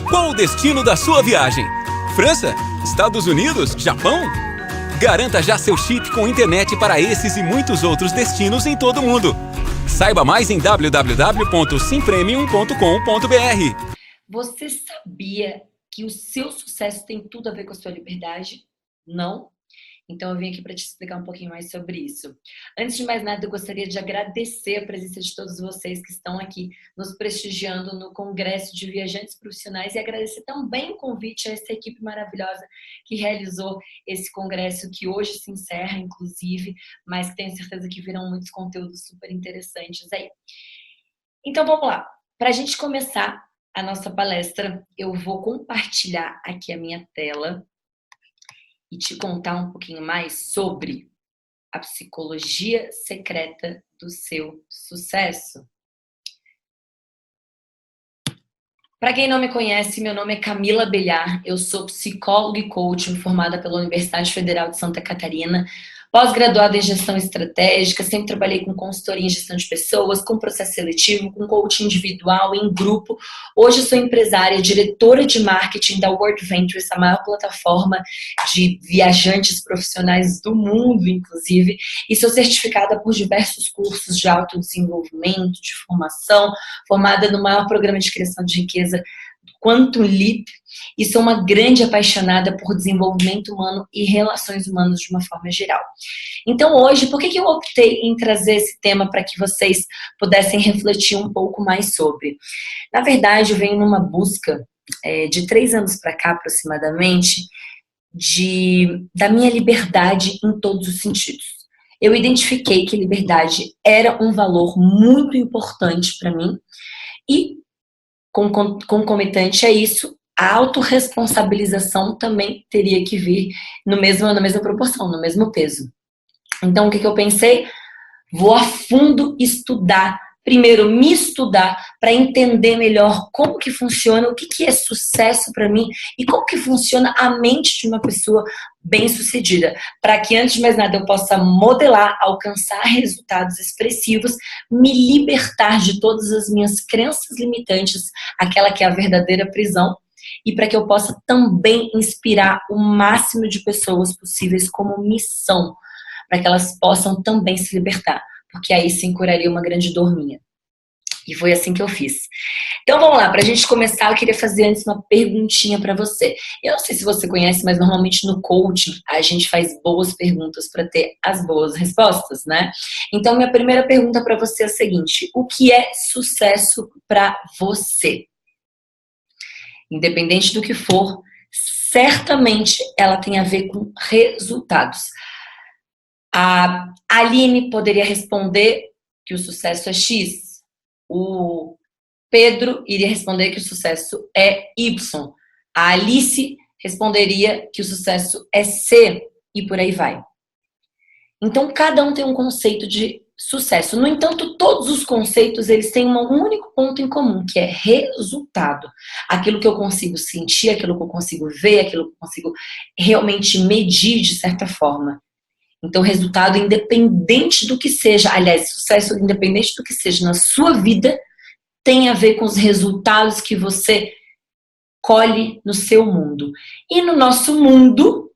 Qual o destino da sua viagem? França? Estados Unidos? Japão? Garanta já seu chip com internet para esses e muitos outros destinos em todo o mundo. Saiba mais em www.simpremium.com.br. Você sabia que o seu sucesso tem tudo a ver com a sua liberdade? Não? Então eu vim aqui para te explicar um pouquinho mais sobre isso. Antes de mais nada, eu gostaria de agradecer a presença de todos vocês que estão aqui nos prestigiando no Congresso de Viajantes Profissionais e agradecer também o convite a essa equipe maravilhosa que realizou esse congresso, que hoje se encerra, inclusive, mas que tenho certeza que virão muitos conteúdos super interessantes aí. Então vamos lá. Para a gente começar a nossa palestra, eu vou compartilhar aqui a minha tela e te contar um pouquinho mais sobre a psicologia secreta do seu sucesso. Para quem não me conhece, meu nome é Camila Belhar, eu sou psicóloga e coach formada pela Universidade Federal de Santa Catarina, pós-graduada em gestão estratégica, sempre trabalhei com consultoria em gestão de pessoas, com processo seletivo, com coaching individual, em grupo. Hoje sou empresária, diretora de marketing da World Ventures, a maior plataforma de viajantes profissionais do mundo, inclusive, e sou certificada por diversos cursos de autodesenvolvimento, de formação, formada no maior programa de criação de riqueza Quantum Leap, e sou uma grande apaixonada por desenvolvimento humano e relações humanas de uma forma geral. Então hoje, por que eu optei em trazer esse tema para que vocês pudessem refletir um pouco mais sobre? Na verdade, eu venho numa busca de 3 anos para cá, aproximadamente, da minha liberdade em todos os sentidos. Eu identifiquei que liberdade era um valor muito importante para mim e, concomitante a isso, a autorresponsabilização também teria que vir na mesma proporção, no mesmo peso. Então, o que eu pensei? Vou a fundo estudar, primeiro me estudar para entender melhor como que funciona, o que é sucesso para mim e como que funciona a mente de uma pessoa bem-sucedida, para que antes de mais nada eu possa modelar, alcançar resultados expressivos, me libertar de todas as minhas crenças limitantes, aquela que é a verdadeira prisão, e para que eu possa também inspirar o máximo de pessoas possíveis como missão, para que elas possam também se libertar, porque aí sim curaria uma grande dor minha. E foi assim que eu fiz. Então vamos lá, para a gente começar, eu queria fazer antes uma perguntinha para você. Eu não sei se você conhece, mas normalmente no coaching a gente faz boas perguntas para ter as boas respostas, né? Então minha primeira pergunta para você é a seguinte: o que é sucesso para você? Independente do que for, certamente ela tem a ver com resultados. A Aline poderia responder que o sucesso é X. O Pedro iria responder que o sucesso é Y. A Alice responderia que o sucesso é C. E por aí vai. Então, cada um tem um conceito de sucesso. No entanto, todos os conceitos, eles têm um único ponto em comum, que é resultado. Aquilo que eu consigo sentir, aquilo que eu consigo ver, aquilo que eu consigo realmente medir de certa forma. Então, resultado independente do que seja, aliás, sucesso independente do que seja na sua vida, tem a ver com os resultados que você colhe no seu mundo. E no nosso mundo,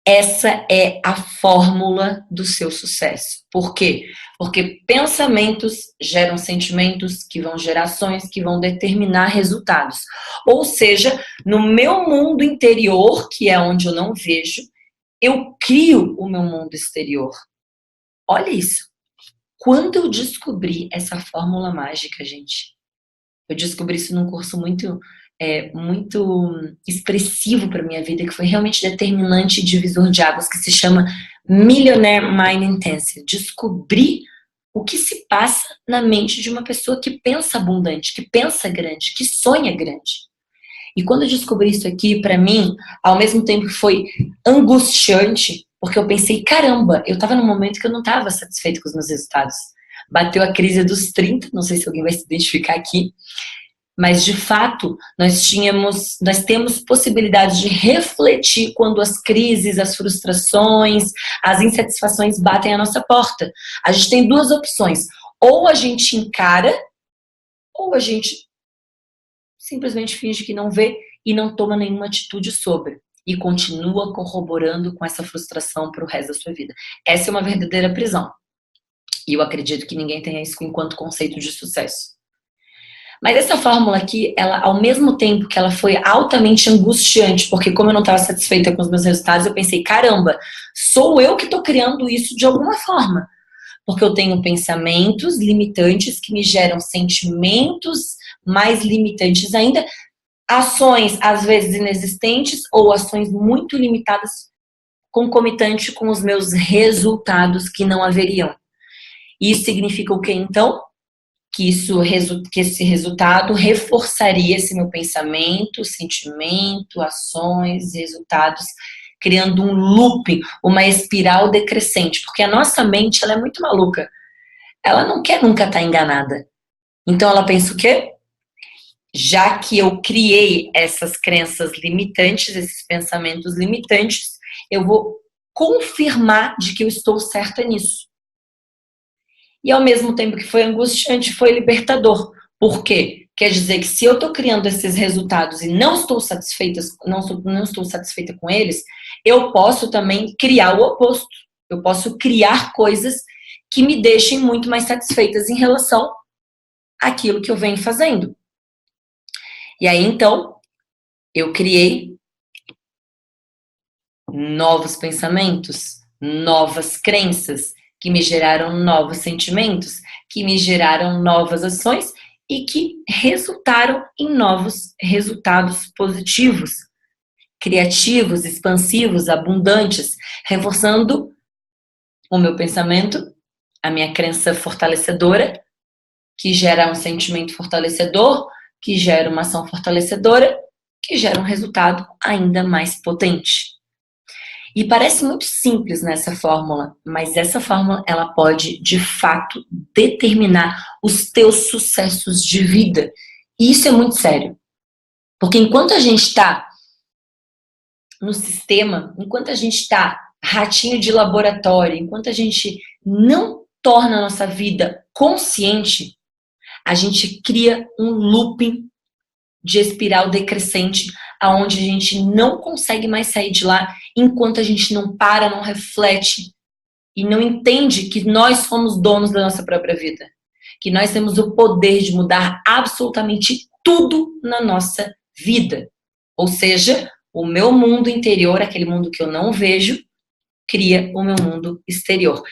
essa é a fórmula do seu sucesso. Por quê? Porque pensamentos geram sentimentos, que vão gerar ações, que vão determinar resultados. Ou seja, no meu mundo interior, que é onde eu não vejo, eu crio o meu mundo exterior. Olha isso. Quando eu descobri essa fórmula mágica, gente, eu descobri isso num curso muito expressivo para minha vida, que foi realmente determinante e divisor de águas, que se chama Millionaire Mind Intensive. Descobri o que se passa na mente de uma pessoa que pensa abundante, que pensa grande, que sonha grande. E quando eu descobri isso aqui, para mim, ao mesmo tempo foi angustiante, porque eu pensei, caramba, eu estava num momento que eu não estava satisfeito com os meus resultados. Bateu a crise dos 30, não sei se alguém vai se identificar aqui, mas de fato, nós temos possibilidade de refletir quando as crises, as frustrações, as insatisfações batem à nossa porta. A gente tem 2 opções, ou a gente encara, ou a gente simplesmente finge que não vê e não toma nenhuma atitude sobre. E continua corroborando com essa frustração para o resto da sua vida. Essa é uma verdadeira prisão. E eu acredito que ninguém tenha isso enquanto conceito de sucesso. Mas essa fórmula aqui, ela, ao mesmo tempo que ela foi altamente angustiante, porque como eu não estava satisfeita com os meus resultados, eu pensei, caramba, sou eu que estou criando isso de alguma forma. Porque eu tenho pensamentos limitantes que me geram sentimentos mais limitantes ainda, ações às vezes inexistentes ou ações muito limitadas concomitante com os meus resultados que não haveriam. Isso significa o que então? Que esse resultado reforçaria esse meu pensamento, sentimento, ações, resultados, criando um loop, uma espiral decrescente, porque a nossa mente ela é muito maluca. Ela não quer nunca estar enganada. Então ela pensa o quê? Já que eu criei essas crenças limitantes, esses pensamentos limitantes, eu vou confirmar de que eu estou certa nisso. E ao mesmo tempo que foi angustiante, foi libertador. Por quê? Quer dizer que se eu estou criando esses resultados e não estou satisfeita, não estou satisfeita com eles, eu posso também criar o oposto. Eu posso criar coisas que me deixem muito mais satisfeitas em relação àquilo que eu venho fazendo. E aí, então, eu criei novos pensamentos, novas crenças, que me geraram novos sentimentos, que me geraram novas ações e que resultaram em novos resultados positivos, criativos, expansivos, abundantes, reforçando o meu pensamento, a minha crença fortalecedora, que gera um sentimento fortalecedor, que gera uma ação fortalecedora, que gera um resultado ainda mais potente. E parece muito simples nessa fórmula, mas essa fórmula ela pode, de fato, determinar os teus sucessos de vida. E isso é muito sério. Porque enquanto a gente está no sistema, enquanto a gente está ratinho de laboratório, enquanto a gente não torna a nossa vida consciente, a gente cria um looping de espiral decrescente, aonde a gente não consegue mais sair de lá enquanto a gente não para, não reflete e não entende que nós somos donos da nossa própria vida, que nós temos o poder de mudar absolutamente tudo na nossa vida. Ou seja, o meu mundo interior, aquele mundo que eu não vejo, cria o meu mundo exterior.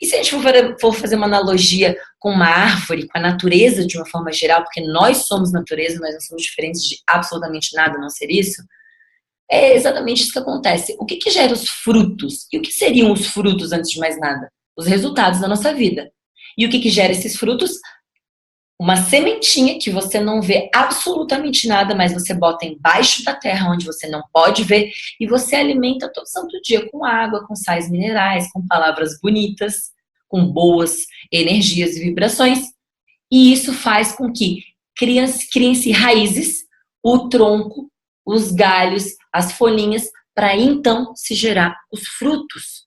E se a gente for fazer uma analogia com uma árvore, com a natureza de uma forma geral, porque nós somos natureza, nós não somos diferentes de absolutamente nada a não ser isso, é exatamente isso que acontece. O que gera os frutos? E o que seriam os frutos, antes de mais nada? Os resultados da nossa vida. E o que gera esses frutos? Uma sementinha que você não vê absolutamente nada, mas você bota embaixo da terra, onde você não pode ver, e você alimenta todo santo dia com água, com sais minerais, com palavras bonitas, com boas energias e vibrações. E isso faz com que criem-se raízes, o tronco, os galhos, as folhinhas, para então se gerar os frutos.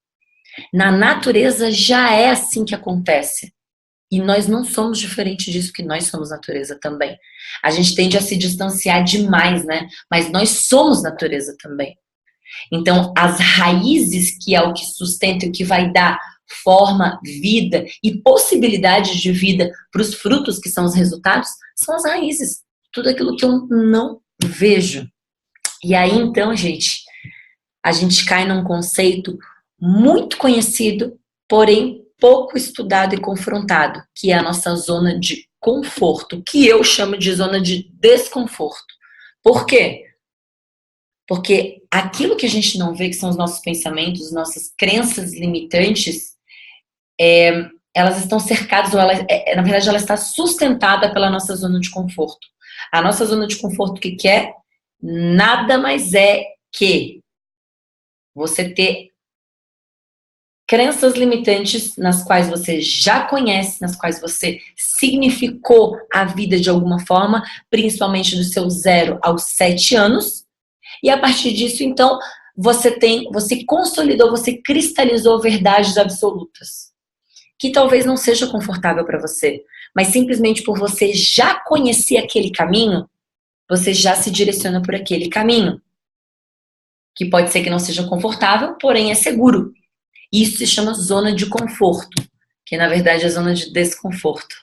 Na natureza já é assim que acontece. E nós não somos diferentes disso, que nós somos natureza também. A gente tende a se distanciar demais, né? Mas nós somos natureza também. Então, as raízes, que é o que sustenta e o que vai dar forma, vida e possibilidade de vida para os frutos, que são os resultados, são as raízes. Tudo aquilo que eu não vejo. E aí, então, gente, a gente cai num conceito muito conhecido, porém pouco estudado e confrontado, que é a nossa zona de conforto, que eu chamo de zona de desconforto. Por quê? Porque aquilo que a gente não vê, que são os nossos pensamentos, nossas crenças limitantes, elas estão cercadas, ou na verdade ela está sustentada pela nossa zona de conforto. A nossa zona de conforto, o que é? Nada mais é que você ter crenças limitantes nas quais você já conhece, nas quais você significou a vida de alguma forma, principalmente do seu 0 aos 7 anos. E a partir disso, então, você consolidou, você cristalizou verdades absolutas, que talvez não seja confortável para você, mas simplesmente por você já conhecer aquele caminho, você já se direciona por aquele caminho, que pode ser que não seja confortável, porém é seguro. Isso se chama zona de conforto, que na verdade é zona de desconforto.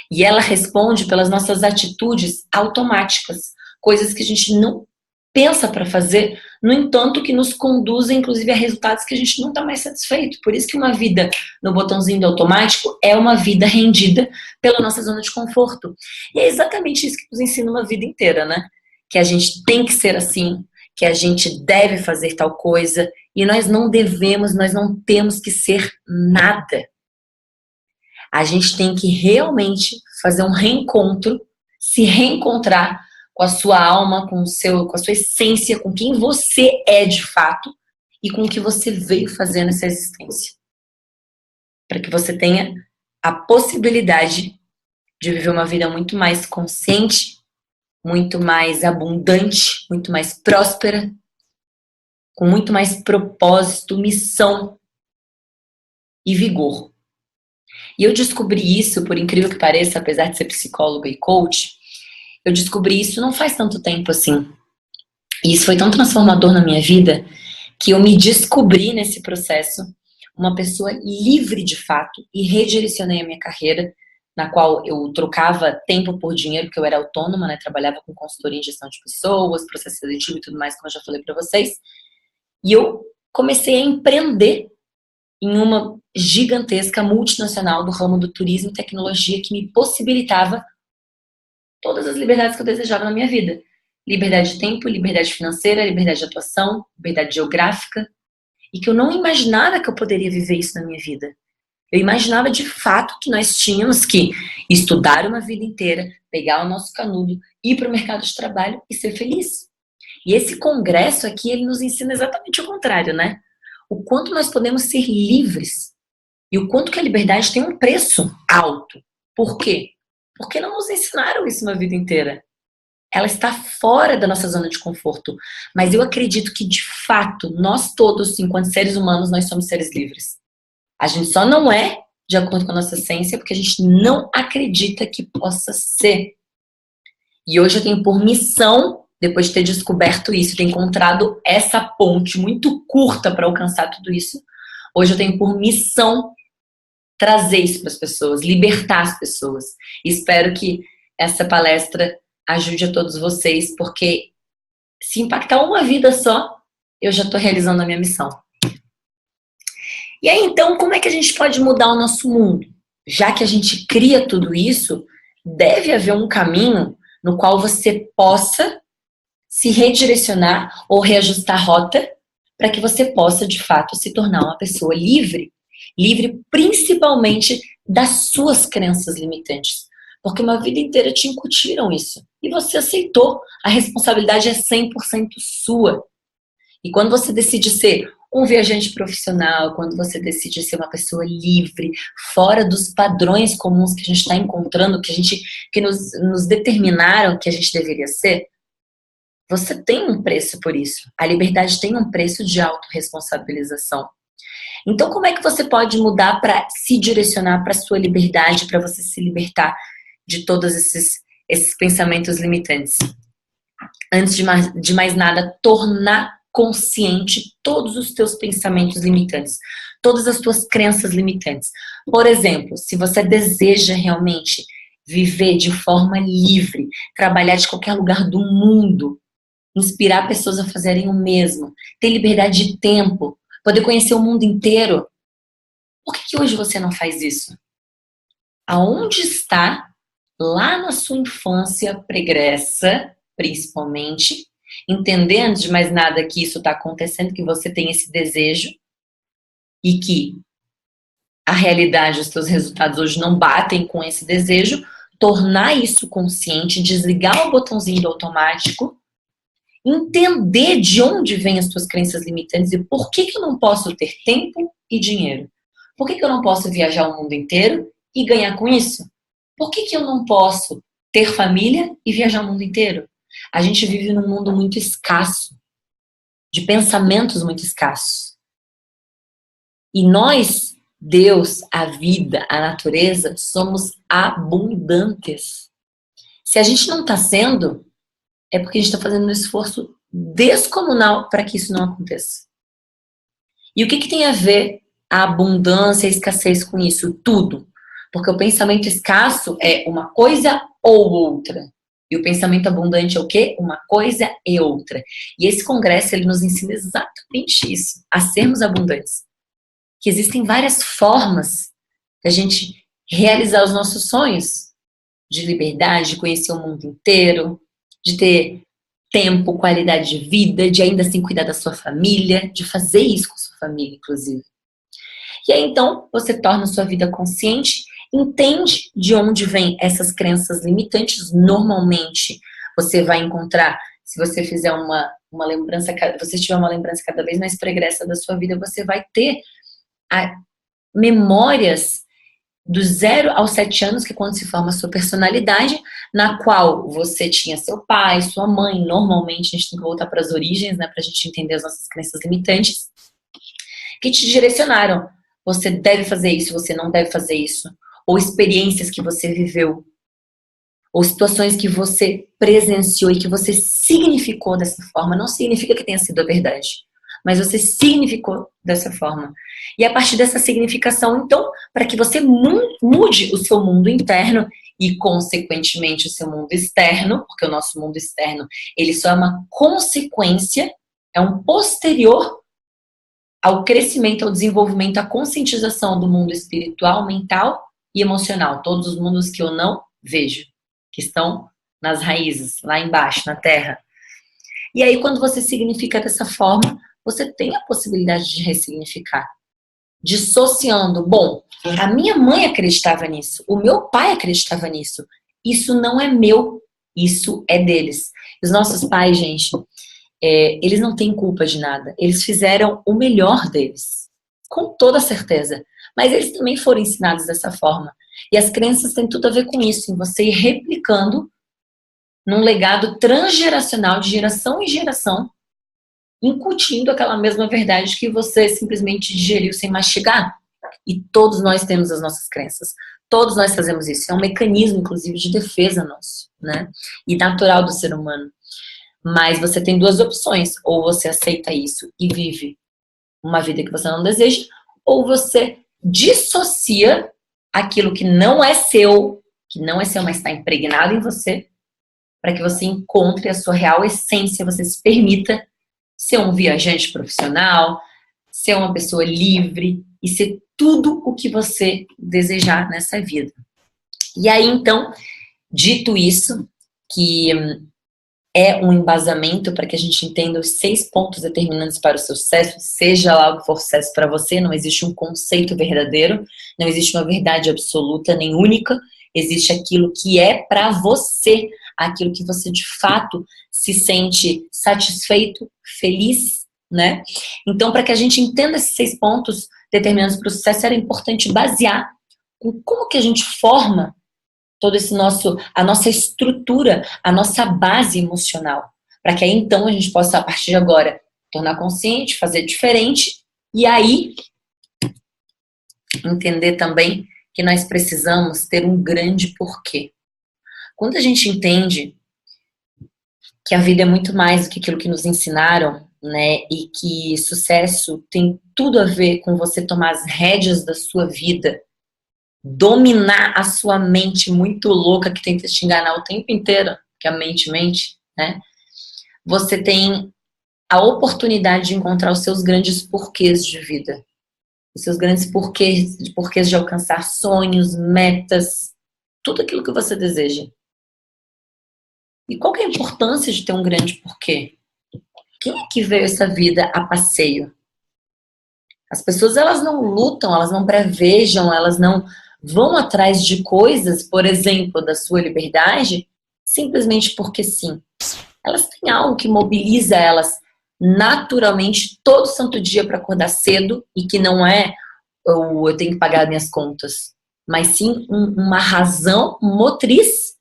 E ela responde pelas nossas atitudes automáticas, coisas que a gente não pensa para fazer, no entanto, que nos conduzem, inclusive, a resultados que a gente não está mais satisfeito. Por isso que uma vida no botãozinho do automático é uma vida rendida pela nossa zona de conforto. E é exatamente isso que nos ensina uma vida inteira, né? Que a gente tem que ser assim, que a gente deve fazer tal coisa, e nós não devemos, nós não temos que ser nada. A gente tem que realmente fazer um reencontro, se reencontrar com a sua alma, com a sua essência, com quem você é de fato e com o que você veio fazer nessa existência. Para que você tenha a possibilidade de viver uma vida muito mais consciente, muito mais abundante, muito mais próspera, com muito mais propósito, missão e vigor. E eu descobri isso, por incrível que pareça, apesar de ser psicóloga e coach, eu descobri isso não faz tanto tempo assim. E isso foi tão transformador na minha vida que eu me descobri nesse processo uma pessoa livre de fato e redirecionei a minha carreira, na qual eu trocava tempo por dinheiro, porque eu era autônoma, né? Trabalhava com consultoria em gestão de pessoas, processo seletivo e tudo mais, como eu já falei para vocês. E eu comecei a empreender em uma gigantesca multinacional do ramo do turismo e tecnologia que me possibilitava todas as liberdades que eu desejava na minha vida. Liberdade de tempo, liberdade financeira, liberdade de atuação, liberdade geográfica. E que eu não imaginava que eu poderia viver isso na minha vida. Eu imaginava de fato que nós tínhamos que estudar uma vida inteira, pegar o nosso canudo, ir para o mercado de trabalho e ser feliz. E esse congresso aqui, ele nos ensina exatamente o contrário, né? O quanto nós podemos ser livres e o quanto que a liberdade tem um preço alto. Por quê? Porque não nos ensinaram isso uma vida inteira. Ela está fora da nossa zona de conforto. Mas eu acredito que, de fato, nós todos, enquanto seres humanos, nós somos seres livres. A gente só não é de acordo com a nossa essência porque a gente não acredita que possa ser. E hoje eu tenho por missão, depois de ter descoberto isso, ter encontrado essa ponte muito curta para alcançar tudo isso, hoje eu tenho por missão trazer isso para as pessoas, libertar as pessoas. E espero que essa palestra ajude a todos vocês, porque se impactar uma vida só, eu já estou realizando a minha missão. E aí, então, como é que a gente pode mudar o nosso mundo? Já que a gente cria tudo isso, deve haver um caminho no qual você possa se redirecionar ou reajustar a rota para que você possa, de fato, se tornar uma pessoa livre. Livre principalmente das suas crenças limitantes. Porque uma vida inteira te incutiram isso. E você aceitou. A responsabilidade é 100% sua. E quando você decide ser um viajante profissional, quando você decide ser uma pessoa livre, fora dos padrões comuns que a gente está encontrando, que nos determinaram que a gente deveria ser, você tem um preço por isso. A liberdade tem um preço de autorresponsabilização. Então, como é que você pode mudar para se direcionar para a sua liberdade, para você se libertar de todos esses pensamentos limitantes? Antes de mais nada, tornar consciente todos os teus pensamentos limitantes, todas as tuas crenças limitantes. Por exemplo, se você deseja realmente viver de forma livre, trabalhar de qualquer lugar do mundo, inspirar pessoas a fazerem o mesmo, ter liberdade de tempo, poder conhecer o mundo inteiro, por que hoje você não faz isso? Aonde está, lá na sua infância pregressa, principalmente, entendendo de mais nada que isso está acontecendo, que você tem esse desejo e que a realidade, os seus resultados hoje não batem com esse desejo, tornar isso consciente, desligar o botãozinho do automático, entender de onde vêm as suas crenças limitantes e por que eu não posso ter tempo e dinheiro. Por que eu não posso viajar o mundo inteiro e ganhar com isso? Por que eu não posso ter família e viajar o mundo inteiro? A gente vive num mundo muito escasso, de pensamentos muito escassos. E nós, Deus, a vida, a natureza, somos abundantes. Se a gente não está sendo, é porque a gente está fazendo um esforço descomunal para que isso não aconteça. E o que tem a ver a abundância e a escassez com isso? Tudo. Porque o pensamento escasso é uma coisa ou outra. E o pensamento abundante é o quê? Uma coisa e outra. E esse congresso, ele nos ensina exatamente isso, a sermos abundantes. Que existem várias formas da gente realizar os nossos sonhos, de liberdade, de conhecer o mundo inteiro, de ter tempo, qualidade de vida, de ainda assim cuidar da sua família, de fazer isso com a sua família, inclusive. E aí, então, você torna a sua vida consciente, entende de onde vêm essas crenças limitantes. Normalmente, você vai encontrar, se você fizer uma lembrança, você tiver uma lembrança cada vez mais pregressa da sua vida, você vai ter memórias do 0 aos 7 anos, que é quando se forma a sua personalidade, na qual você tinha seu pai, sua mãe. Normalmente, a gente tem que voltar para as origens, né, para a gente entender as nossas crenças limitantes, que te direcionaram. Você deve fazer isso, você não deve fazer isso. Ou experiências que você viveu. Ou situações que você presenciou e que você significou dessa forma. Não significa que tenha sido a verdade, mas você significou dessa forma. E a partir dessa significação, então, para que você mude o seu mundo interno e, consequentemente, o seu mundo externo, porque o nosso mundo externo, ele só é uma consequência, é um posterior ao crescimento, ao desenvolvimento, à conscientização do mundo espiritual, mental e emocional. Todos os mundos que eu não vejo, que estão nas raízes, lá embaixo, na terra. E aí, quando você significa dessa forma, você tem a possibilidade de ressignificar. Dissociando. Bom, a minha mãe acreditava nisso, o meu pai acreditava nisso. Isso não é meu, isso é deles. Os nossos pais, gente, eles não têm culpa de nada. Eles fizeram o melhor deles, com toda certeza. Mas eles também foram ensinados dessa forma. E as crenças têm tudo a ver com isso, em você ir replicando num legado transgeracional, de geração em geração, incutindo aquela mesma verdade que você simplesmente digeriu sem mastigar. E todos nós temos as nossas crenças. Todos nós fazemos isso. É um mecanismo, inclusive, de defesa nosso, né? E natural do ser humano. Mas você tem duas opções. Ou você aceita isso e vive uma vida que você não deseja, ou você dissocia aquilo que não é seu, mas está impregnado em você, para que você encontre a sua real essência, você se permita ser um viajante profissional, ser uma pessoa livre e ser tudo o que você desejar nessa vida. E aí, então, dito isso, que é um embasamento para que a gente entenda os 6 pontos determinantes para o seu sucesso, seja lá o que for sucesso para você, não existe um conceito verdadeiro, não existe uma verdade absoluta nem única, existe aquilo que é para você, aquilo que você de fato se sente satisfeito, feliz, né? Então, para que a gente entenda esses 6 pontos determinantes para o sucesso, era importante basear em como que a gente forma todo a nossa estrutura, a nossa base emocional, para que aí então a gente possa, a partir de agora, tornar consciente, fazer diferente, e aí entender também que nós precisamos ter um grande porquê. Quando a gente entende que a vida é muito mais do que aquilo que nos ensinaram, né, e que sucesso tem tudo a ver com você tomar as rédeas da sua vida, dominar a sua mente muito louca que tenta te enganar o tempo inteiro, que a mente mente, né? Você tem a oportunidade de encontrar os seus grandes porquês de vida. Os seus grandes porquês de alcançar sonhos, metas, tudo aquilo que você deseja. E qual que é a importância de ter um grande porquê? Quem é que veio essa vida a passeio? As pessoas, elas não lutam, elas não prevejam, elas não vão atrás de coisas, por exemplo, da sua liberdade, simplesmente porque sim. Elas têm algo que mobiliza elas naturalmente todo santo dia para acordar cedo, e que não é eu tenho que pagar minhas contas, mas sim uma razão motriz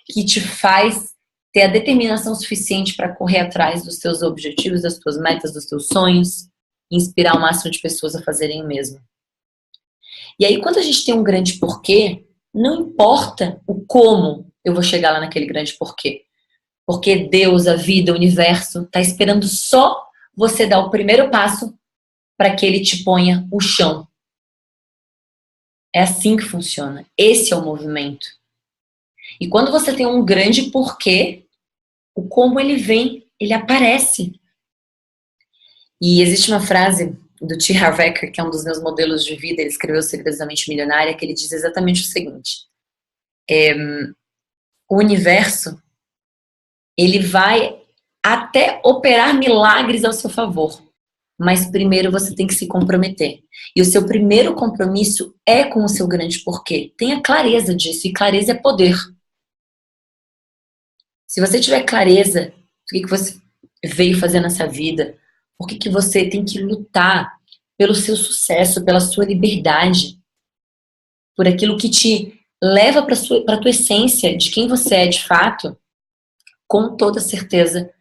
que te faz ter a determinação suficiente para correr atrás dos teus objetivos, das tuas metas, dos teus sonhos, e inspirar o máximo de pessoas a fazerem o mesmo. E aí, quando a gente tem um grande porquê, não importa o como eu vou chegar lá naquele grande porquê. Porque Deus, a vida, o universo, está esperando só você dar o primeiro passo para que ele te ponha o chão. É assim que funciona. Esse é o movimento. E quando você tem um grande porquê, o como ele vem, ele aparece. E existe uma frase do T. Harv Eker, que é um dos meus modelos de vida, ele escreveu Segredos da Mente Milionária, que ele diz exatamente o seguinte: o universo, ele vai até operar milagres ao seu favor, mas primeiro você tem que se comprometer. E o seu primeiro compromisso é com o seu grande porquê. Tenha clareza disso, e clareza é poder. Se você tiver clareza do que você veio fazer nessa vida, por que você tem que lutar pelo seu sucesso, pela sua liberdade, por aquilo que te leva para a tua essência, de quem você é de fato, com toda certeza,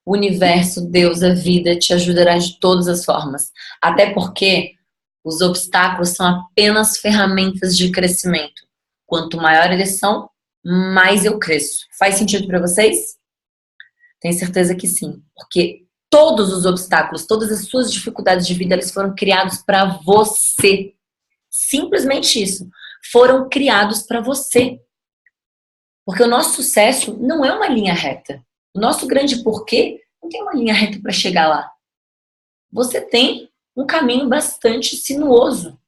o universo, Deus, a vida te ajudará de todas as formas. Até porque os obstáculos são apenas ferramentas de crescimento. Quanto maior eles são, mais eu cresço. Faz sentido para vocês? Tenho certeza que sim. Porque todos os obstáculos, todas as suas dificuldades de vida, eles foram criados para você. Simplesmente isso. Foram criados para você. Porque o nosso sucesso não é uma linha reta. O nosso grande porquê não tem uma linha reta para chegar lá. Você tem um caminho bastante sinuoso,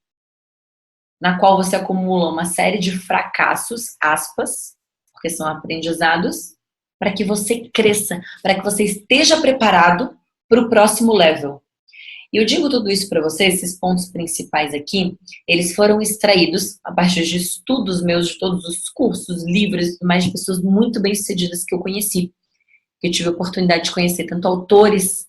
na qual você acumula uma série de fracassos, aspas, porque são aprendizados, para que você cresça, para que você esteja preparado para o próximo level. E eu digo tudo isso para vocês, esses pontos principais aqui, eles foram extraídos a partir de estudos meus, de todos os cursos, livros, mais de pessoas muito bem-sucedidas que eu conheci. Eu tive a oportunidade de conhecer tanto autores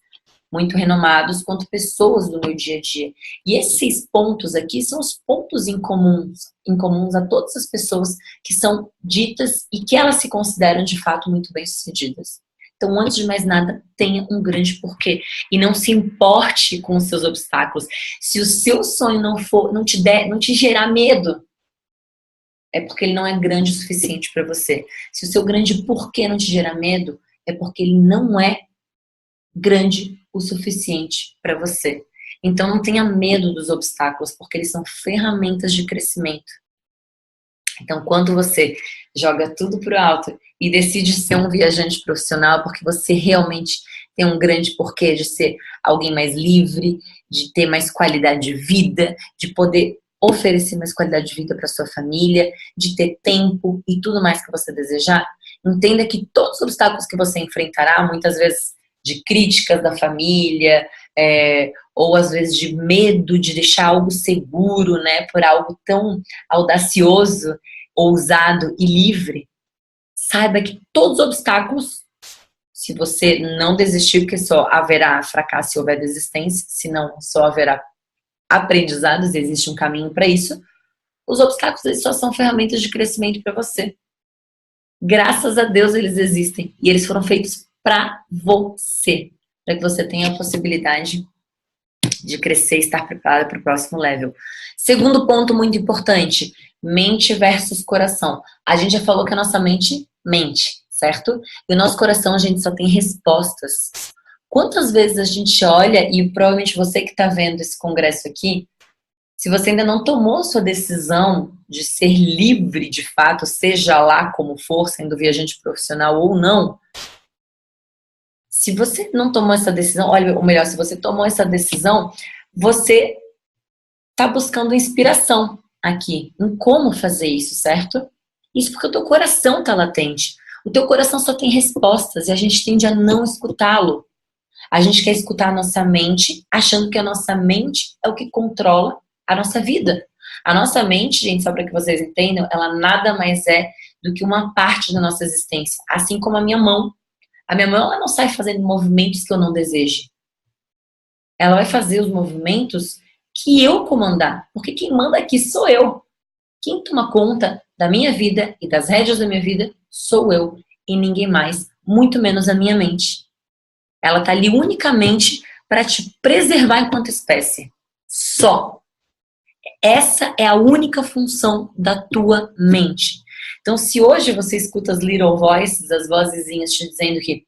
muito renomados, quanto pessoas do meu dia a dia. E esses pontos aqui são os pontos incomuns a todas as pessoas que são ditas e que elas se consideram de fato muito bem-sucedidas. Então, antes de mais nada, tenha um grande porquê. E não se importe com os seus obstáculos. Se o seu sonho não te gerar medo, é porque ele não é grande o suficiente para você. Se o seu grande porquê não te gerar medo, é porque ele não é grande o suficiente para você. Então não tenha medo dos obstáculos, porque eles são ferramentas de crescimento. Então quando você joga tudo pro alto e decide ser um viajante profissional, porque você realmente tem um grande porquê de ser alguém mais livre, de ter mais qualidade de vida, de poder oferecer mais qualidade de vida para sua família, de ter tempo e tudo mais que você desejar, entenda que todos os obstáculos que você enfrentará, muitas vezes de críticas da família, ou às vezes de medo de deixar algo seguro, né, por algo tão audacioso, ousado e livre, saiba que todos os obstáculos, se você não desistir, porque só haverá fracasso se houver desistência, senão só haverá aprendizados, existe um caminho para isso, os obstáculos eles só são ferramentas de crescimento para você. Graças a Deus eles existem e eles foram feitos para você, para que você tenha a possibilidade de crescer e estar preparado para o próximo level. Segundo ponto muito importante, mente versus coração. A gente já falou que a nossa mente mente, certo? E o nosso coração, a gente só tem respostas. Quantas vezes a gente olha, e provavelmente você que está vendo esse congresso aqui, se você ainda não tomou sua decisão de ser livre de fato, seja lá como for, sendo viajante profissional ou não, se você não tomou essa decisão, olha, ou melhor, se você tomou essa decisão, você está buscando inspiração aqui, em como fazer isso, certo? Isso porque o teu coração está latente. O teu coração só tem respostas e a gente tende a não escutá-lo. A gente quer escutar a nossa mente, achando que a nossa mente é o que controla a nossa vida. A nossa mente, gente, só para que vocês entendam, ela nada mais é do que uma parte da nossa existência. Assim como a minha mão. A minha mão, ela não sai fazendo movimentos que eu não deseje. Ela vai fazer os movimentos que eu comandar. Porque quem manda aqui sou eu. Quem toma conta da minha vida e das rédeas da minha vida sou eu. E ninguém mais. Muito menos a minha mente. Ela está ali unicamente para te preservar enquanto espécie. Só. Essa é a única função da tua mente. Então, se hoje você escuta as little voices, as vozezinhas te dizendo que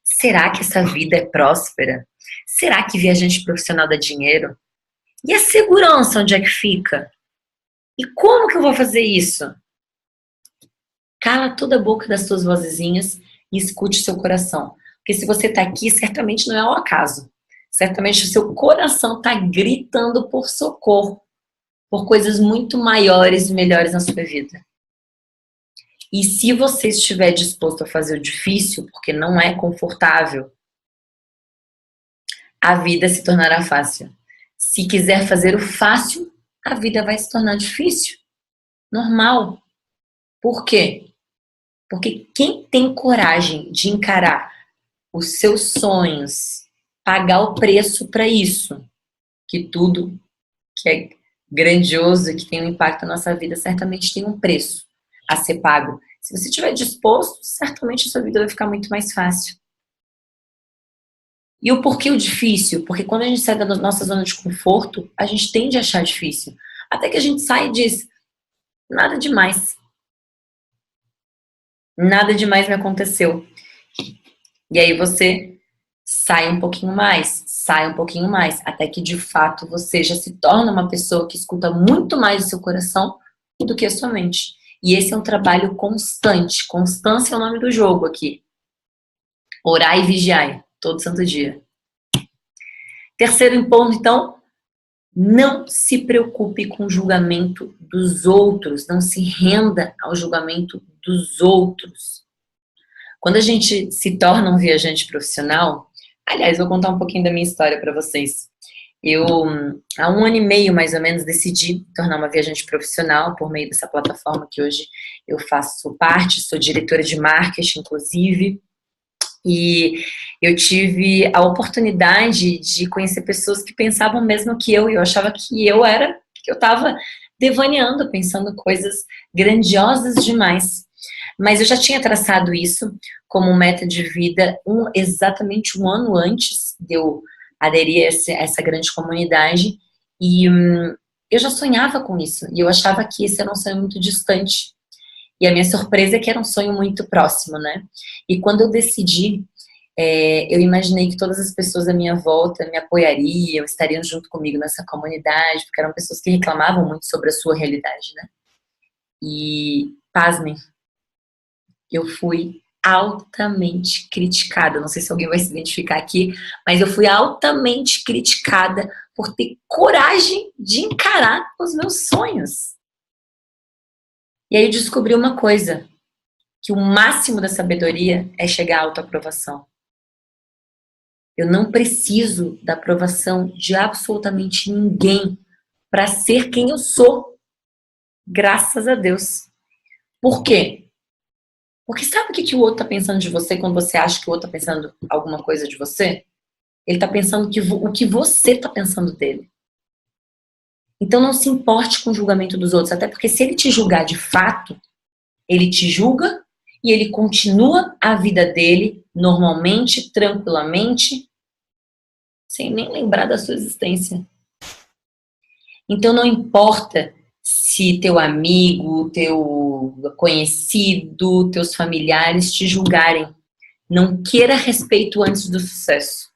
será que essa vida é próspera? Será que viajante profissional dá dinheiro? E a segurança, onde é que fica? E como que eu vou fazer isso? Cala toda a boca das suas vozezinhas e escute o seu coração. Porque se você está aqui, certamente não é ao acaso. Certamente o seu coração está gritando por socorro, por coisas muito maiores e melhores na sua vida. E se você estiver disposto a fazer o difícil, porque não é confortável, a vida se tornará fácil. Se quiser fazer o fácil, a vida vai se tornar difícil. Normal. Por quê? Porque quem tem coragem de encarar os seus sonhos, pagar o preço para isso, que tudo que é grandioso e que tem um impacto na nossa vida certamente tem um preço a ser pago. Se você estiver disposto, certamente a sua vida vai ficar muito mais fácil. E o porquê o difícil? Porque quando a gente sai da nossa zona de conforto, a gente tende a achar difícil. Até que a gente sai e diz, nada demais. Nada demais me aconteceu. E aí você sai um pouquinho mais, até que de fato você já se torna uma pessoa que escuta muito mais o seu coração do que a sua mente. E esse é um trabalho constante. Constância é o nome do jogo aqui. Orai e vigiai, todo santo dia. Terceiro ponto, então, não se preocupe com o julgamento dos outros. Não se renda ao julgamento dos outros. Quando a gente se torna um viajante profissional, aliás, vou contar um pouquinho da minha história para vocês. Eu, há 1 ano e meio, mais ou menos, decidi me tornar uma viajante profissional por meio dessa plataforma que hoje eu faço parte, sou diretora de marketing, inclusive, e eu tive a oportunidade de conhecer pessoas que pensavam mesmo que eu, e eu achava que eu estava devaneando, pensando coisas grandiosas demais. Mas eu já tinha traçado isso como meta de vida exatamente 1 ano antes de eu aderir a essa grande comunidade. E eu já sonhava com isso. E eu achava que esse era um sonho muito distante. E a minha surpresa é que era um sonho muito próximo, né? E quando eu decidi, eu imaginei que todas as pessoas à minha volta me apoiariam, estariam junto comigo nessa comunidade, porque eram pessoas que reclamavam muito sobre a sua realidade, né? E, pasmem, eu fui altamente criticada. Não sei se alguém vai se identificar aqui, mas eu fui altamente criticada por ter coragem de encarar os meus sonhos. E aí eu descobri uma coisa, que o máximo da sabedoria é chegar à autoaprovação. Eu não preciso da aprovação de absolutamente ninguém para ser quem eu sou. Graças a Deus. Por quê? Porque sabe o que o outro tá pensando de você quando você acha que o outro tá pensando alguma coisa de você? Ele tá pensando o que você tá pensando dele. Então não se importe com o julgamento dos outros, até porque se ele te julgar de fato, ele te julga e ele continua a vida dele normalmente, tranquilamente, sem nem lembrar da sua existência. Então não importa se teu amigo, teu conhecido, teus familiares te julgarem. Não queira respeito antes do sucesso.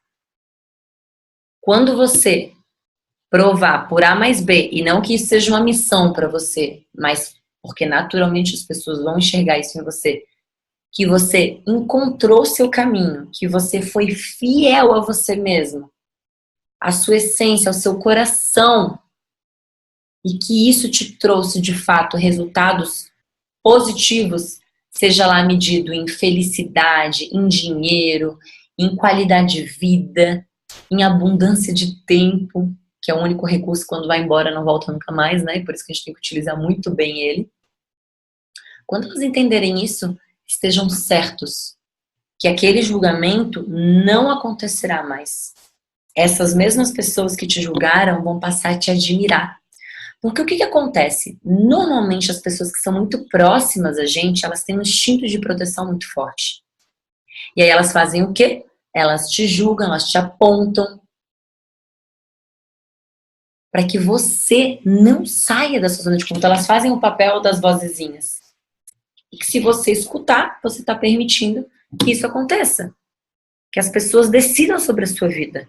Quando você provar por A mais B, e não que isso seja uma missão para você, mas porque naturalmente as pessoas vão enxergar isso em você, que você encontrou seu caminho, que você foi fiel a você mesmo, a sua essência, ao seu coração, e que isso te trouxe, de fato, resultados positivos, seja lá medido em felicidade, em dinheiro, em qualidade de vida, em abundância de tempo, que é o único recurso quando vai embora não volta nunca mais, né? Por isso que a gente tem que utilizar muito bem ele. Quando eles entenderem isso, estejam certos que aquele julgamento não acontecerá mais. Essas mesmas pessoas que te julgaram vão passar a te admirar. Porque o que acontece? Normalmente as pessoas que são muito próximas a gente, elas têm um instinto de proteção muito forte. E aí elas fazem o quê? Elas te julgam, elas te apontam, para que você não saia da sua zona de conforto. Elas fazem o papel das vozezinhas. E que se você escutar, você está permitindo que isso aconteça. Que as pessoas decidam sobre a sua vida.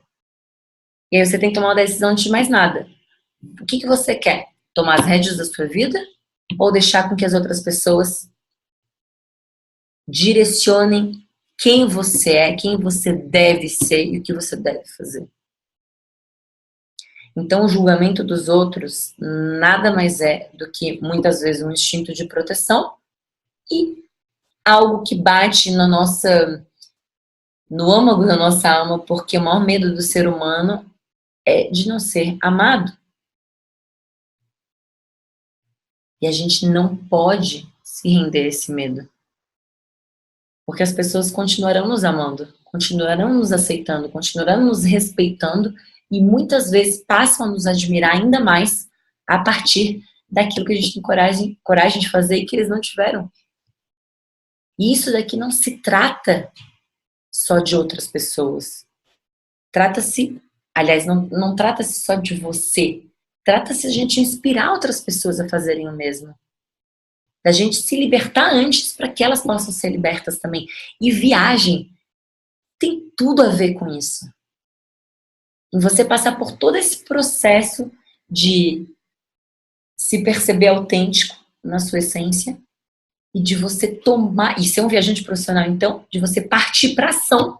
E aí você tem que tomar uma decisão antes de mais nada. O que você quer? Tomar as rédeas da sua vida? Ou deixar com que as outras pessoas direcionem quem você é, quem você deve ser e o que você deve fazer? Então, o julgamento dos outros nada mais é do que, muitas vezes, um instinto de proteção e algo que bate no âmago da nossa alma, porque o maior medo do ser humano é de não ser amado. E a gente não pode se render a esse medo. Porque as pessoas continuarão nos amando, continuarão nos aceitando, continuarão nos respeitando e muitas vezes passam a nos admirar ainda mais a partir daquilo que a gente tem coragem de fazer e que eles não tiveram. E isso daqui não se trata só de outras pessoas. Trata-se, aliás, não trata-se só de você. Trata-se de a gente inspirar outras pessoas a fazerem o mesmo. Da gente se libertar antes para que elas possam ser libertas também. E viagem tem tudo a ver com isso. E você passar por todo esse processo de se perceber autêntico na sua essência e de você tomar, e ser um viajante profissional, então, de você partir para ação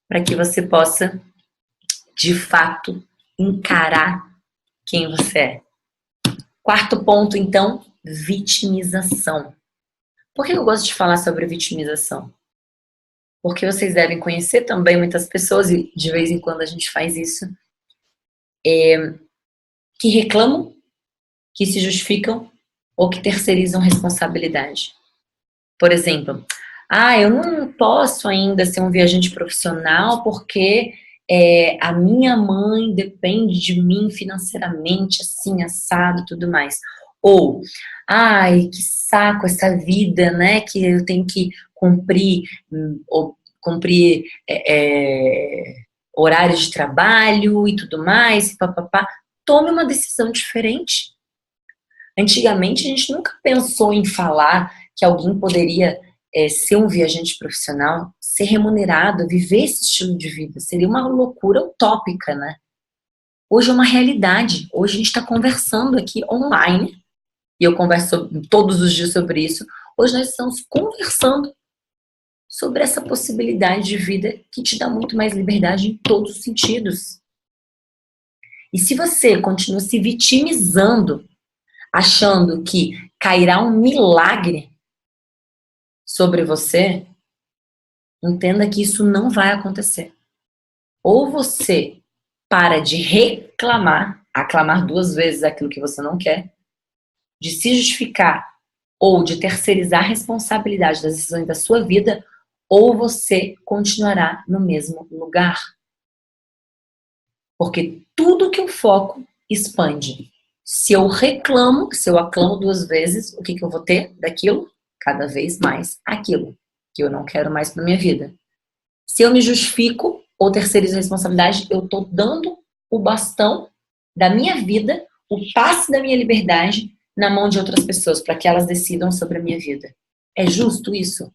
para que você possa, de fato, encarar quem você é. Quarto ponto, então, vitimização. Por que eu gosto de falar sobre vitimização? Porque vocês devem conhecer também muitas pessoas, e de vez em quando a gente faz isso, que reclamam, que se justificam ou que terceirizam responsabilidade. Por exemplo, eu não posso ainda ser um viajante profissional porque a minha mãe depende de mim financeiramente, assim, assado e tudo mais. Ou, que saco essa vida, né, que eu tenho que cumprir horários de trabalho e tudo mais, papapá. Tome uma decisão diferente. Antigamente, a gente nunca pensou em falar que alguém poderia ser um viajante profissional, ser remunerado, viver esse estilo de vida. Seria uma loucura utópica, né? Hoje é uma realidade. Hoje a gente está conversando aqui online, e eu converso todos os dias sobre isso. Hoje nós estamos conversando sobre essa possibilidade de vida que te dá muito mais liberdade em todos os sentidos. E se você continua se vitimizando, achando que cairá um milagre sobre você, entenda que isso não vai acontecer. Ou você para de reclamar, aclamar 2 vezes aquilo que você não quer, de se justificar ou de terceirizar a responsabilidade das decisões da sua vida, ou você continuará no mesmo lugar. Porque tudo que eu foco expande. Se eu reclamo, se eu aclamo 2 vezes, o que eu vou ter daquilo? Cada vez mais aquilo que eu não quero mais para minha vida. Se eu me justifico ou terceirizo a responsabilidade, eu estou dando o bastão da minha vida, o passe da minha liberdade na mão de outras pessoas, para que elas decidam sobre a minha vida. É justo isso?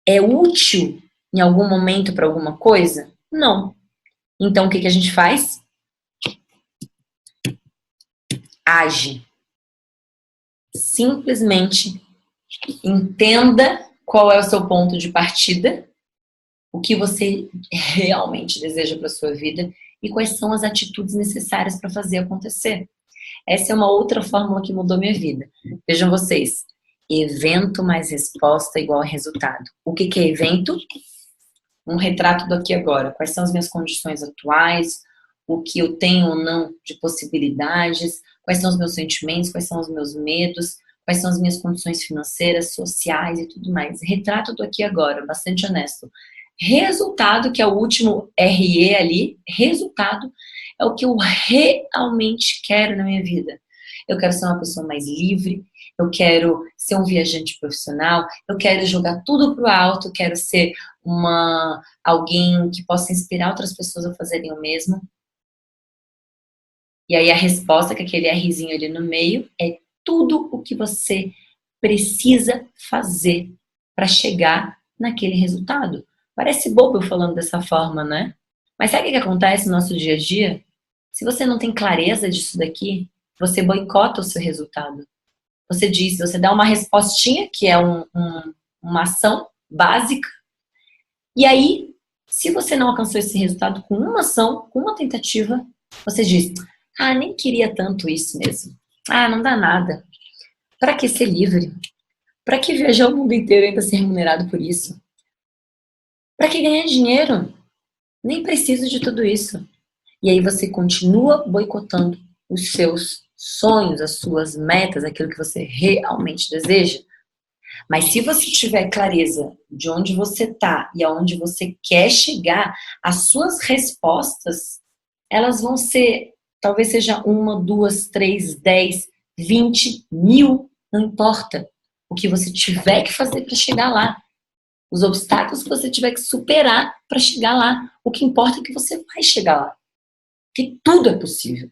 É útil em algum momento para alguma coisa? Não. Então o que a gente faz? Age. Simplesmente entenda qual é o seu ponto de partida, o que você realmente deseja para a sua vida e quais são as atitudes necessárias para fazer acontecer. Essa é uma outra fórmula que mudou minha vida. Vejam vocês, evento mais resposta igual a resultado. O que é evento? Um retrato do aqui e agora. Quais são as minhas condições atuais, o que eu tenho ou não de possibilidades, quais são os meus sentimentos, quais são os meus medos, quais são as minhas condições financeiras, sociais e tudo mais. Retrato do aqui e agora, bastante honesto. Resultado, que é o último RE ali, resultado é o que eu realmente quero na minha vida. Eu quero ser uma pessoa mais livre, eu quero ser um viajante profissional, eu quero jogar tudo pro alto, quero ser alguém que possa inspirar outras pessoas a fazerem o mesmo. E aí a resposta, que aquele Rzinho ali no meio, é tudo o que você precisa fazer para chegar naquele resultado. Parece bobo eu falando dessa forma, né? Mas sabe o que acontece no nosso dia a dia? Se você não tem clareza disso daqui, você boicota o seu resultado. Você dá uma respostinha, que é uma ação básica, e aí, se você não alcançou esse resultado com uma ação, com uma tentativa, você diz, nem queria tanto isso mesmo. Não dá nada. Para que ser livre? Para que viajar o mundo inteiro e ainda ser remunerado por isso? Para que ganhar dinheiro? Nem preciso de tudo isso. E aí você continua boicotando os seus sonhos, as suas metas, aquilo que você realmente deseja. Mas se você tiver clareza de onde você está e aonde você quer chegar, as suas respostas, elas vão ser, talvez seja 1, 2, 3, 10, 20, 1000, não importa. O que você tiver que fazer para chegar lá. Os obstáculos que você tiver que superar para chegar lá. O que importa é que você vai chegar lá. Que tudo é possível.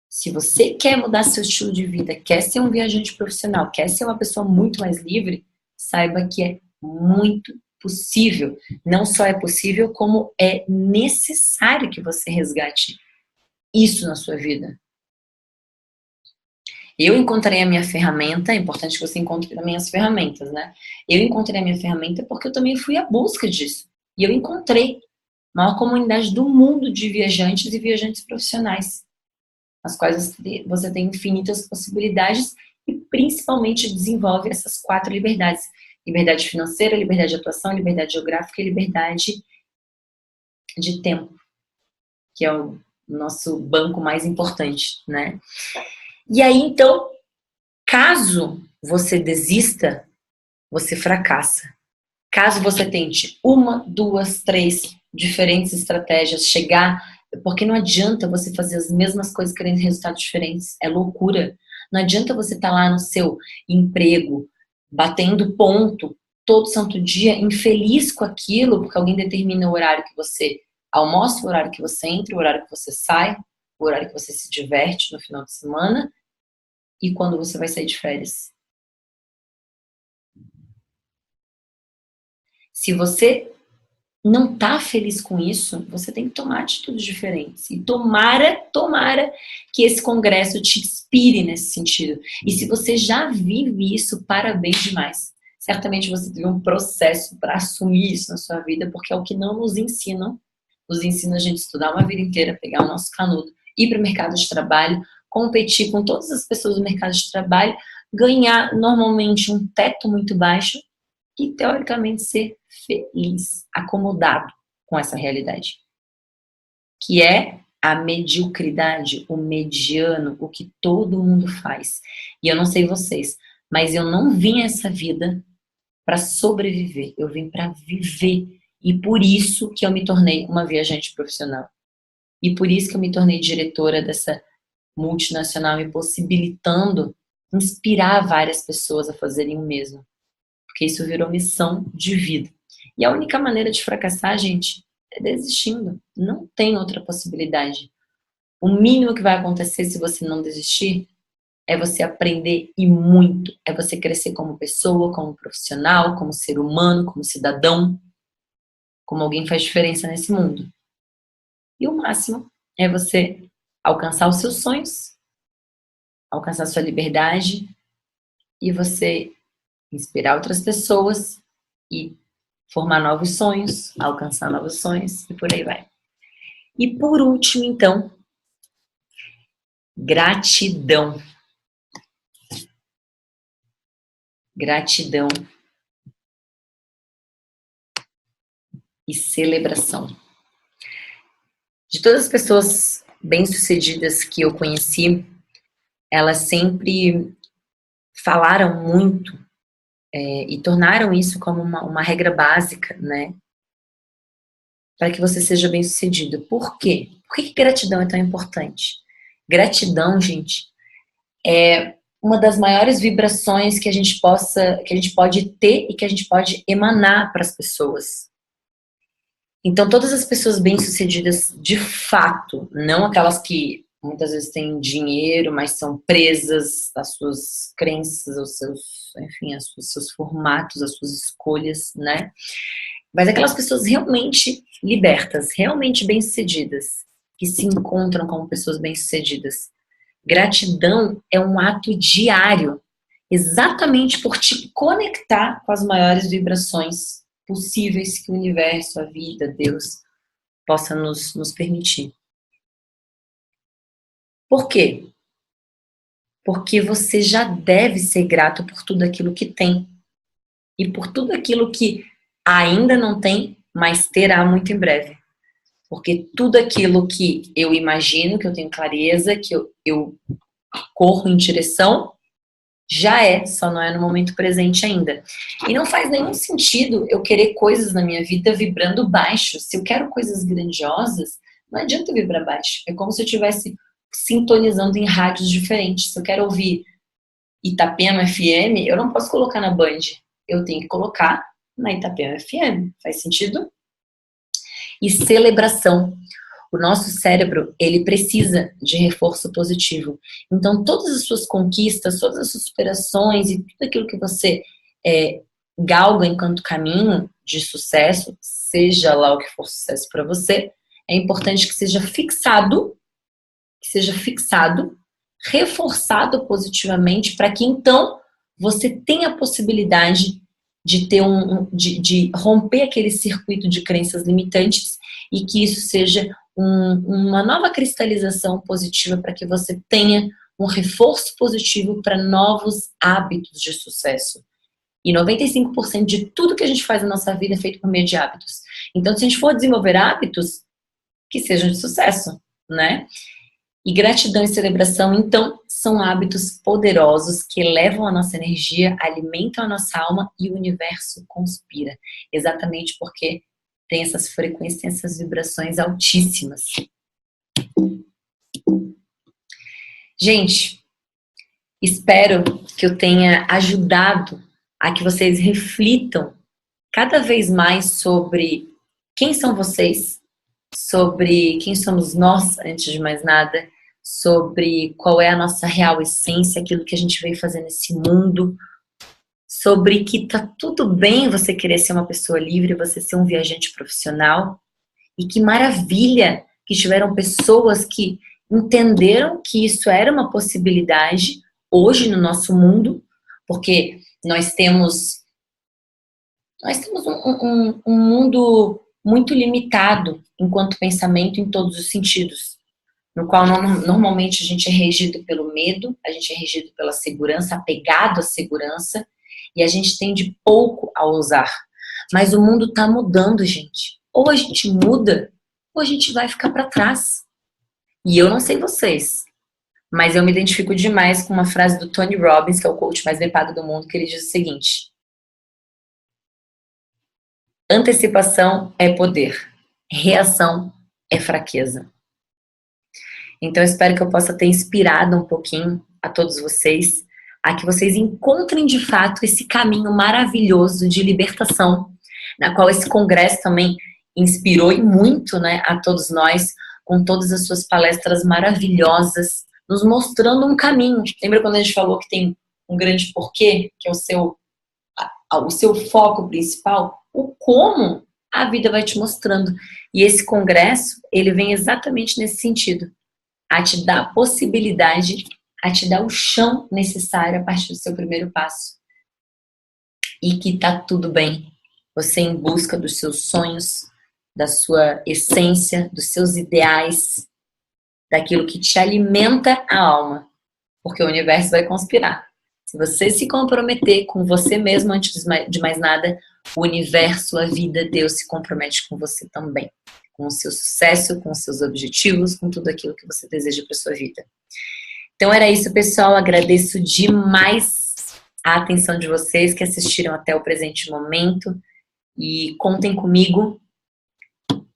Se você quer mudar seu estilo de vida, quer ser um viajante profissional, quer ser uma pessoa muito mais livre, saiba que é muito possível. Não só é possível, como é necessário que você resgate isso na sua vida. Eu encontrei a minha ferramenta, é importante que você encontre também as ferramentas, né? Eu encontrei a minha ferramenta porque eu também fui à busca disso. E eu encontrei a maior comunidade do mundo de viajantes e viajantes profissionais, nas quais você tem infinitas possibilidades e principalmente desenvolve essas 4 liberdades. Liberdade financeira, liberdade de atuação, liberdade geográfica e liberdade de tempo, que é o nosso banco mais importante, né? E aí, então, caso você desista, você fracassa. Caso você tente 1, 2, 3 diferentes estratégias, porque não adianta você fazer as mesmas coisas querendo resultados diferentes, é loucura. Não adianta você estar lá no seu emprego, batendo ponto todo santo dia, infeliz com aquilo, porque alguém determina o horário que você almoça, o horário que você entra, o horário que você sai, o horário que você se diverte no final de semana e quando você vai sair de férias. Se você não tá feliz com isso, você tem que tomar atitudes diferentes. E tomara que esse congresso te inspire nesse sentido. E se você já vive isso, parabéns demais. Certamente você teve um processo para assumir isso na sua vida, porque é o que não nos ensinam. Nos ensina a gente estudar uma vida inteira, pegar o nosso canudo, ir para o mercado de trabalho, competir com todas as pessoas do mercado de trabalho, ganhar normalmente um teto muito baixo e, teoricamente, ser feliz, acomodado com essa realidade. Que é a mediocridade, o mediano, o que todo mundo faz. E eu não sei vocês, mas eu não vim a essa vida para sobreviver, eu vim para viver. E por isso que eu me tornei uma viajante profissional. E por isso que eu me tornei diretora dessa multinacional, me possibilitando inspirar várias pessoas a fazerem o mesmo. Porque isso virou missão de vida. E a única maneira de fracassar, gente, é desistindo. Não tem outra possibilidade. O mínimo que vai acontecer se você não desistir é você aprender e muito. É você crescer como pessoa, como profissional, como ser humano, como cidadão, como alguém que faz diferença nesse mundo. E o máximo é você alcançar os seus sonhos, alcançar sua liberdade e você inspirar outras pessoas e formar novos sonhos, alcançar novos sonhos e por aí vai. E por último, então, gratidão. Gratidão e celebração. De todas as pessoas bem-sucedidas que eu conheci, elas sempre falaram muito e tornaram isso como uma regra básica, né? Para que você seja bem-sucedido. Por quê? Por que gratidão é tão importante? Gratidão, gente, é uma das maiores vibrações que a gente pode ter e que a gente pode emanar para as pessoas. Então, todas as pessoas bem-sucedidas, de fato, não aquelas que muitas vezes têm dinheiro, mas são presas às suas crenças, aos seus, enfim, aos seus formatos, às suas escolhas, né? Mas aquelas pessoas realmente libertas, realmente bem-sucedidas, que se encontram como pessoas bem-sucedidas. Gratidão é um ato diário, exatamente por te conectar com as maiores vibrações possíveis que o universo, a vida, Deus, possa nos permitir. Por quê? Porque você já deve ser grato por tudo aquilo que tem. E por tudo aquilo que ainda não tem, mas terá muito em breve. Porque tudo aquilo que eu imagino, que eu tenho clareza, que eu corro em direção, já é, só não é no momento presente ainda. E não faz nenhum sentido eu querer coisas na minha vida vibrando baixo. Se eu quero coisas grandiosas, não adianta eu vibrar baixo. É como se eu estivesse sintonizando em rádios diferentes. Se eu quero ouvir Itapema FM, eu não posso colocar na Band. Eu tenho que colocar na Itapema FM. Faz sentido? E celebração. O nosso cérebro, ele precisa de reforço positivo. Então, todas as suas conquistas, todas as suas superações e tudo aquilo que você galga enquanto caminho de sucesso, seja lá o que for sucesso para você, é importante que seja fixado, reforçado positivamente, para que então você tenha a possibilidade de ter de romper aquele circuito de crenças limitantes e que isso seja uma nova cristalização positiva para que você tenha um reforço positivo para novos hábitos de sucesso. E 95% de tudo que a gente faz na nossa vida é feito por meio de hábitos. Então, se a gente for desenvolver hábitos, que sejam de sucesso, né? E gratidão e celebração, então, são hábitos poderosos que elevam a nossa energia, alimentam a nossa alma e o universo conspira. Exatamente porque tem essas frequências, tem essas vibrações altíssimas. Gente, espero que eu tenha ajudado a que vocês reflitam cada vez mais sobre quem são vocês, sobre quem somos nós, antes de mais nada, sobre qual é a nossa real essência, aquilo que a gente veio fazer nesse mundo, sobre que tá tudo bem você querer ser uma pessoa livre, você ser um viajante profissional, e que maravilha que tiveram pessoas que entenderam que isso era uma possibilidade hoje no nosso mundo, porque nós temos um mundo muito limitado enquanto pensamento em todos os sentidos, no qual normalmente a gente é regido pelo medo, a gente é regido pela segurança, apegado à segurança, e a gente tende pouco a ousar. Mas o mundo está mudando, gente. Ou a gente muda, ou a gente vai ficar para trás. E eu não sei vocês, mas eu me identifico demais com uma frase do Tony Robbins, que é o coach mais bem pago do mundo, que ele diz o seguinte: antecipação é poder, reação é fraqueza. Então eu espero que eu possa ter inspirado um pouquinho a todos vocês, a que vocês encontrem de fato esse caminho maravilhoso de libertação, na qual esse congresso também inspirou e muito, né, a todos nós, com todas as suas palestras maravilhosas, nos mostrando um caminho. Lembra quando a gente falou que tem um grande porquê, que é o seu foco principal? O como a vida vai te mostrando. E esse congresso, ele vem exatamente nesse sentido, a te dar a possibilidade, a te dar o chão necessário a partir do seu primeiro passo. E que tá tudo bem. Você em busca dos seus sonhos, da sua essência, dos seus ideais, daquilo que te alimenta a alma. Porque o universo vai conspirar. Se você se comprometer com você mesmo antes de mais nada, o universo, a vida, Deus se compromete com você também. Com o seu sucesso, com os seus objetivos, com tudo aquilo que você deseja para sua vida. Então era isso, pessoal. Agradeço demais a atenção de vocês que assistiram até o presente momento. E contem comigo.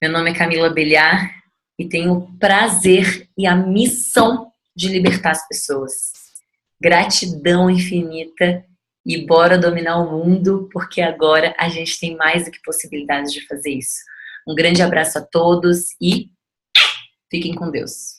Meu nome é Camila Belhar e tenho o prazer e a missão de libertar as pessoas. Gratidão infinita e bora dominar o mundo, porque agora a gente tem mais do que possibilidades de fazer isso. Um grande abraço a todos e fiquem com Deus.